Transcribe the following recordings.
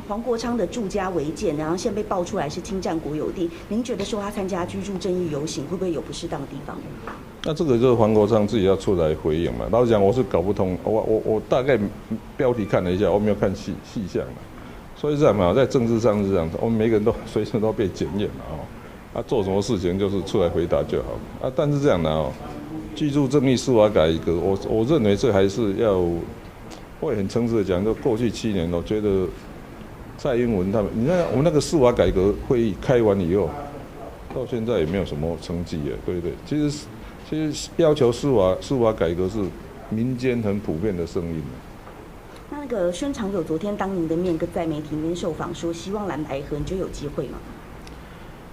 黄国昌的住家违建，然后现在被爆出来是侵占国有地，您觉得说他参加居住正义游行，会不会有不适当的地方？那这个就是黄国昌自己要出来回应嘛。老实讲，我是搞不通，我大概标题看了一下，我没有看细项嘛。所以这样嘛，在政治上是这样，我们每个人都随时都被检验嘛做什么事情就是出来回答就好但是这样的居住正义司法改革，我认为这还是要，我也很诚实的讲，就过去7年，我觉得蔡英文他们，你看我们那个司法改革会议开完以后，到现在也没有什么成绩对不对？其实要求司法改革是民间很普遍的声音。那个宣长友昨天当您的面在媒体里面受访说，希望蓝白合，你觉得有机会吗？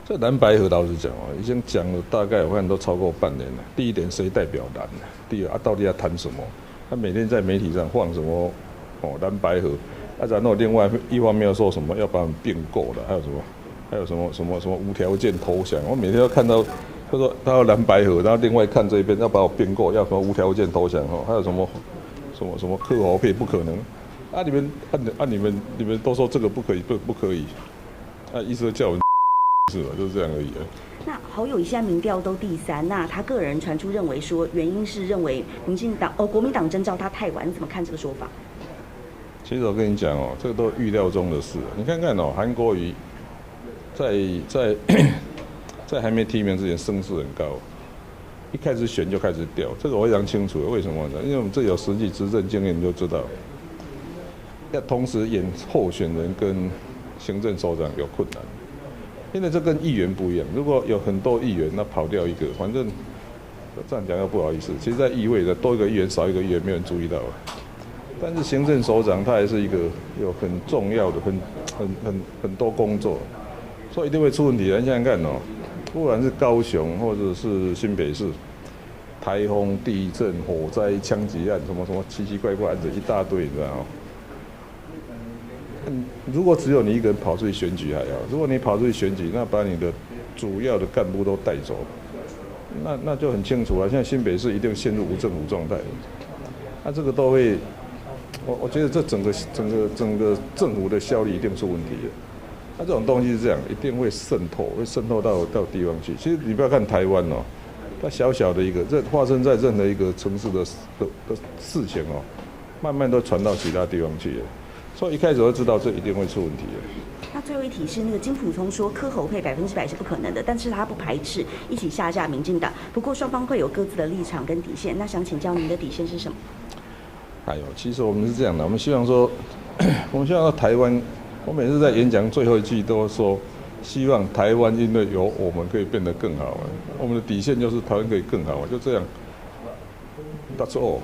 这蓝白合老实讲已经讲了大概我看都超过半年了。第一点，谁代表蓝？第二到底要谈什么？他每天在媒体上放什么蓝白合然后另外一方面又说什么要把我们并购了，还有什么无条件投降。我每天都看到他说他要蓝白合，然后另外看这边要把我并购，要什么无条件投降还有什么客户配不可能你们都说这个不可以不可以意思叫我们是吧？就是这样而已那好友现在民调都第3，那他个人传出认为说原因是认为国民党征召他太晚，你怎么看这个说法？其实我跟你讲这个都预料中的事。你看看韩国瑜在还没提名之前声势很高，一开始选就开始掉，这个我非常清楚。为什么呢？因为我们这有实际执政经验，你就知道，要同时演候选人跟行政首长有困难。因为这跟议员不一样，如果有很多议员，那跑掉一个，反正这样讲又不好意思。其实，在议会的多一个议员少一个议员，没有人注意到。但是行政首长他还是一个有很重要的、很多工作，所以一定会出问题。你想想看不管是高雄或者是新北市，台风、地震、火灾、枪击案，什么奇奇怪怪案子一大堆，你知道吗？如果只有你一个人跑出去选举还好，如果你跑出去选举，那把你的主要的干部都带走，那就很清楚了。现在新北市一定陷入无政府状态，这个都会，我觉得这整个政府的效率一定是问题的。这种东西是这样，一定会渗透到地方去。其实你不要看台湾它小小的一个，这发生在任何一个城市的事情慢慢都传到其他地方去了。所以一开始就知道这一定会出问题的。那最后一题是那个金溥聪说柯侯配100%是不可能的，但是他不排斥一起下架民进党，不过双方会有各自的立场跟底线。那想请教您的底线是什么？其实我们是这样的，我们希望说台湾，我每次在演讲最后一句都说，希望台湾因为有我们可以变得更好我们的底线就是台湾可以更好就这样。That's all.